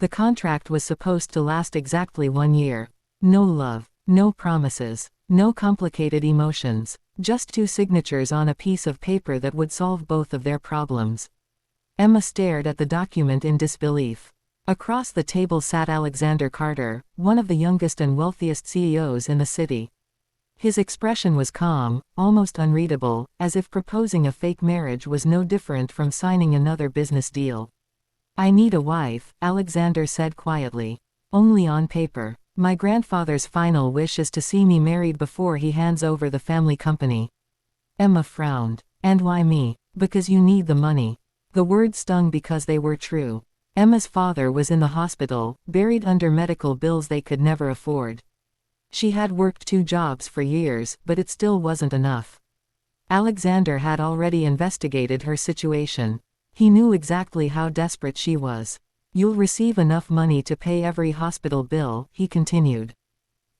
The contract was supposed to last exactly 1 year. No love, no promises, no complicated emotions, just 2 signatures on a piece of paper that would solve both of their problems. Emma stared at the document in disbelief. Across the table sat Alexander Carter, one of the youngest and wealthiest CEOs in the city. His expression was calm, almost unreadable, as if proposing a fake marriage was no different from signing another business deal. "I need a wife," Alexander said quietly. "Only on paper. My grandfather's final wish is to see me married before he hands over the family company." Emma frowned. "And why me?" "Because you need the money." The words stung because they were true. Emma's father was in the hospital, buried under medical bills they could never afford. She had worked 2 jobs for years, but it still wasn't enough. Alexander had already investigated her situation. He knew exactly how desperate she was. "You'll receive enough money to pay every hospital bill," he continued.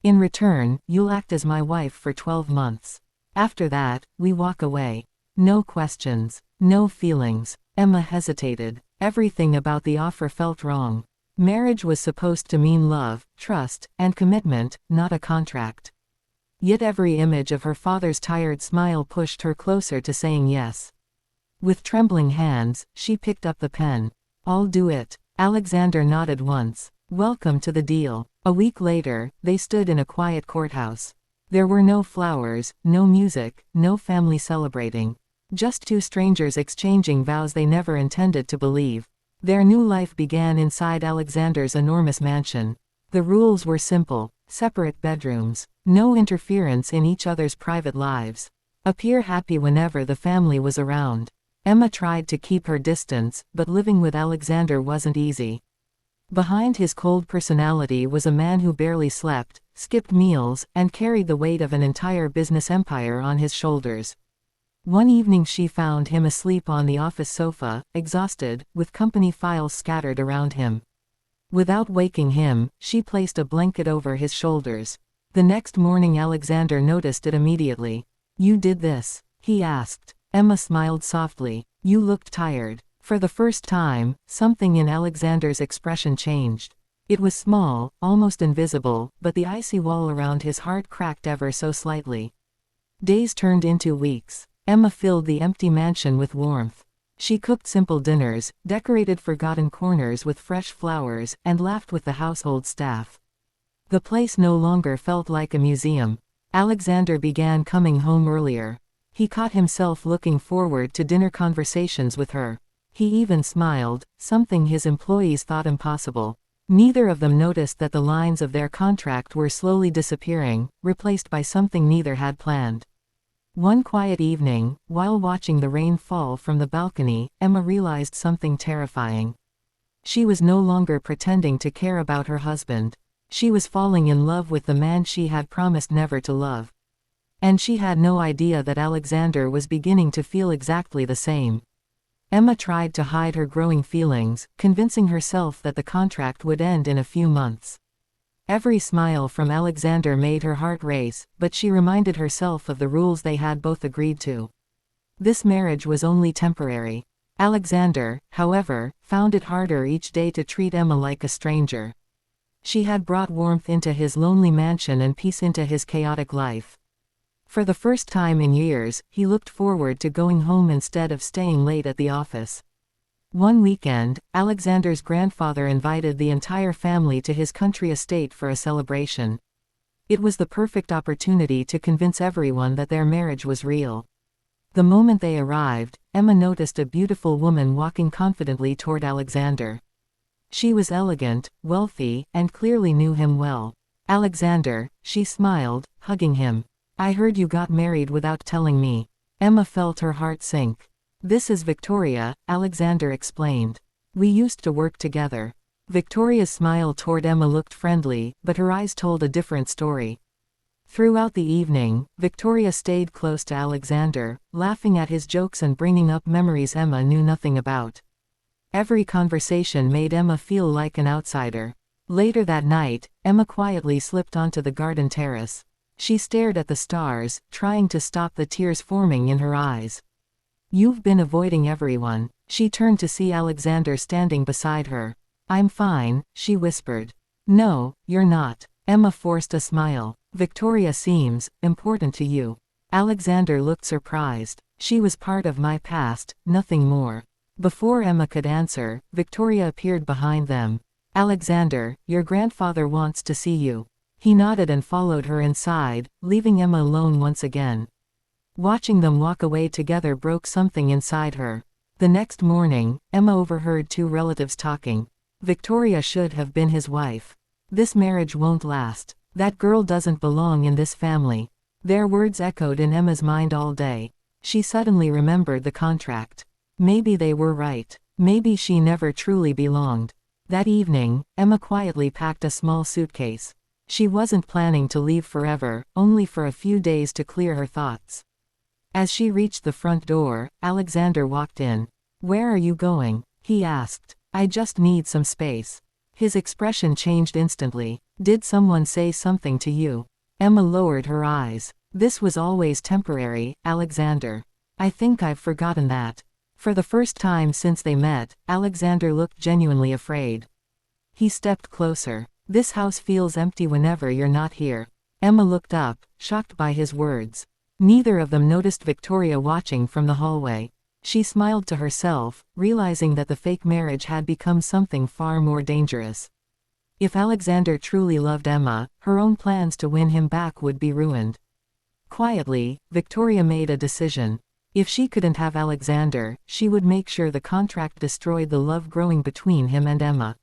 "In return, you'll act as my wife for 12 months. After that, we walk away. No questions, no feelings." Emma hesitated. Everything about the offer felt wrong. Marriage was supposed to mean love, trust, and commitment, not a contract. Yet every image of her father's tired smile pushed her closer to saying yes. With trembling hands, she picked up the pen. "I'll do it." Alexander nodded once. "Welcome to the deal." A week later, they stood in a quiet courthouse. There were no flowers, no music, no family celebrating. Just 2 strangers exchanging vows they never intended to believe. Their new life began inside Alexander's enormous mansion. The rules were simple: separate bedrooms, no interference in each other's private lives. Appear happy whenever the family was around. Emma tried to keep her distance, but living with Alexander wasn't easy. Behind his cold personality was a man who barely slept, skipped meals, and carried the weight of an entire business empire on his shoulders. One evening she found him asleep on the office sofa, exhausted, with company files scattered around him. Without waking him, she placed a blanket over his shoulders. The next morning Alexander noticed it immediately. "You did this?" he asked. Emma smiled softly. "You looked tired." For the first time, something in Alexander's expression changed. It was small, almost invisible, but the icy wall around his heart cracked ever so slightly. Days turned into weeks. Emma filled the empty mansion with warmth. She cooked simple dinners, decorated forgotten corners with fresh flowers, and laughed with the household staff. The place no longer felt like a museum. Alexander began coming home earlier. He caught himself looking forward to dinner conversations with her. He even smiled, something his employees thought impossible. Neither of them noticed that the lines of their contract were slowly disappearing, replaced by something neither had planned. One quiet evening, while watching the rain fall from the balcony, Emma realized something terrifying. She was no longer pretending to care about her husband. She was falling in love with the man she had promised never to love. And she had no idea that Alexander was beginning to feel exactly the same. Emma tried to hide her growing feelings, convincing herself that the contract would end in a few months. Every smile from Alexander made her heart race, but she reminded herself of the rules they had both agreed to. This marriage was only temporary. Alexander, however, found it harder each day to treat Emma like a stranger. She had brought warmth into his lonely mansion and peace into his chaotic life. For the first time in years, he looked forward to going home instead of staying late at the office. One weekend, Alexander's grandfather invited the entire family to his country estate for a celebration. It was the perfect opportunity to convince everyone that their marriage was real. The moment they arrived, Emma noticed a beautiful woman walking confidently toward Alexander. She was elegant, wealthy, and clearly knew him well. "Alexander," she smiled, hugging him. "I heard you got married without telling me." Emma felt her heart sink. "This is Victoria," Alexander explained. "We used to work together." Victoria's smile toward Emma looked friendly, but her eyes told a different story. Throughout the evening, Victoria stayed close to Alexander, laughing at his jokes and bringing up memories Emma knew nothing about. Every conversation made Emma feel like an outsider. Later that night, Emma quietly slipped onto the garden terrace. She stared at the stars, trying to stop the tears forming in her eyes. "You've been avoiding everyone." She turned to see Alexander standing beside her. I'm fine, she whispered. No, you're not. Emma forced a smile. Victoria seems important to you. Alexander looked surprised. She was part of my past, nothing more. Before Emma could answer, Victoria appeared behind them. Alexander, your grandfather wants to see you. He nodded and followed her inside, leaving Emma alone once again. Watching them walk away together broke something inside her. The next morning, Emma overheard two relatives talking. Victoria should have been his wife. This marriage won't last. That girl doesn't belong in this family. Their words echoed in Emma's mind all day. She suddenly remembered the contract. Maybe they were right. Maybe she never truly belonged. That evening, Emma quietly packed a small suitcase. She wasn't planning to leave forever, only for a few days to clear her thoughts. As she reached the front door, Alexander walked in. Where are you going? He asked. I just need some space. His expression changed instantly. Did someone say something to you? Emma lowered her eyes. This was always temporary, Alexander. I think I've forgotten that. For the first time since they met, Alexander looked genuinely afraid. He stepped closer. This house feels empty whenever you're not here. Emma looked up, shocked by his words. Neither of them noticed Victoria watching from the hallway. She smiled to herself, realizing that the fake marriage had become something far more dangerous. If Alexander truly loved Emma, her own plans to win him back would be ruined. Quietly, Victoria made a decision. If she couldn't have Alexander, she would make sure the contract destroyed the love growing between him and Emma.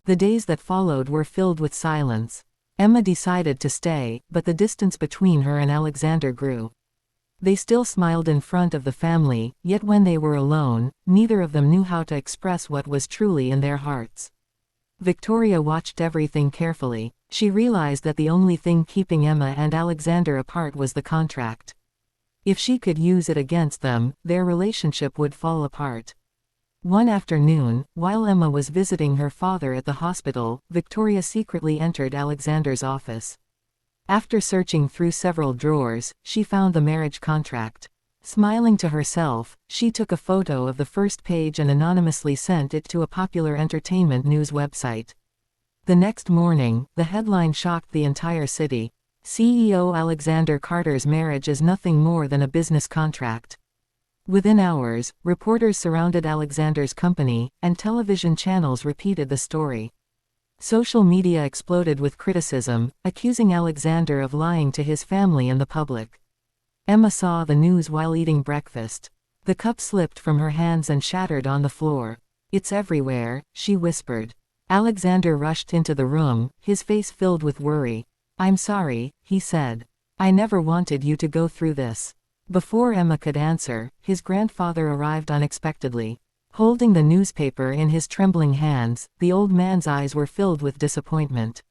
The days that followed were filled with silence. Emma decided to stay, but the distance between her and Alexander grew. They still smiled in front of the family, yet when they were alone, neither of them knew how to express what was truly in their hearts. Victoria watched everything carefully. She realized that the only thing keeping Emma and Alexander apart was the contract. If she could use it against them, their relationship would fall apart. One afternoon, while Emma was visiting her father at the hospital, Victoria secretly entered Alexander's office. After searching through several drawers, she found the marriage contract. Smiling to herself, she took a photo of the first page and anonymously sent it to a popular entertainment news website. The next morning, the headline shocked the entire city. CEO Alexander Carter's marriage is nothing more than a business contract. Within hours, reporters surrounded Alexander's company, and television channels repeated the story. Social media exploded with criticism, accusing Alexander of lying to his family and the public. Emma saw the news while eating breakfast. The cup slipped from her hands and shattered on the floor. It's everywhere, she whispered. Alexander rushed into the room, his face filled with worry. I'm sorry, he said. I never wanted you to go through this. Before Emma could answer, his grandfather arrived unexpectedly. Holding the newspaper in his trembling hands, the old man's eyes were filled with disappointment.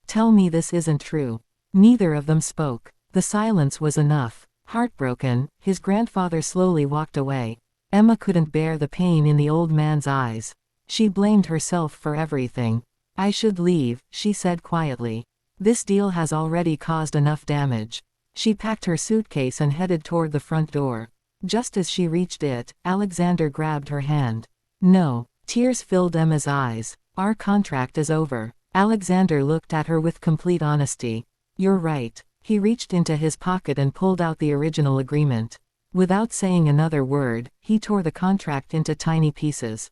Tell me this isn't true. Neither of them spoke. The silence was enough. Heartbroken, his grandfather slowly walked away. Emma couldn't bear the pain in the old man's eyes. She blamed herself for everything. I should leave, she said quietly. This deal has already caused enough damage. She packed her suitcase and headed toward the front door. Just as she reached it, Alexander grabbed her hand. No. Tears filled Emma's eyes. Our contract is over. Alexander looked at her with complete honesty. You're right. He reached into his pocket and pulled out the original agreement. Without saying another word, he tore the contract into tiny pieces.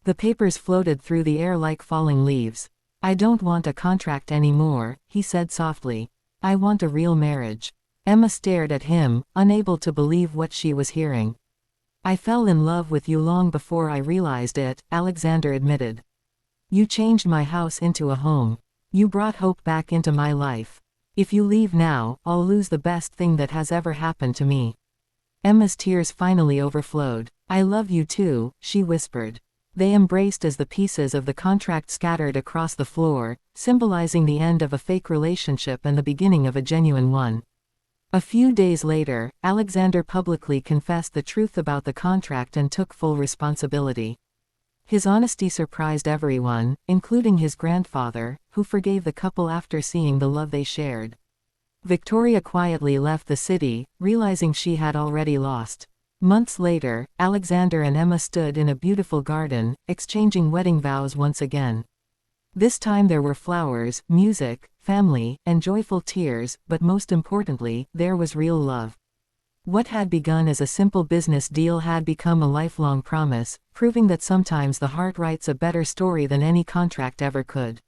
The papers floated through the air like falling leaves. I don't want a contract anymore, he said softly. I want a real marriage. Emma stared at him, unable to believe what she was hearing. I fell in love with you long before I realized it, Alexander admitted. You changed my house into a home. You brought hope back into my life. If you leave now, I'll lose the best thing that has ever happened to me. Emma's tears finally overflowed. I love you too, she whispered. They embraced as the pieces of the contract scattered across the floor, symbolizing the end of a fake relationship and the beginning of a genuine one. A few days later, Alexander publicly confessed the truth about the contract and took full responsibility. His honesty surprised everyone, including his grandfather, who forgave the couple after seeing the love they shared. Victoria quietly left the city, realizing she had already lost. Months later, Alexander and Emma stood in a beautiful garden, exchanging wedding vows once again. This time there were flowers, music, family, and joyful tears, but most importantly, there was real love. What had begun as a simple business deal had become a lifelong promise, proving that sometimes the heart writes a better story than any contract ever could.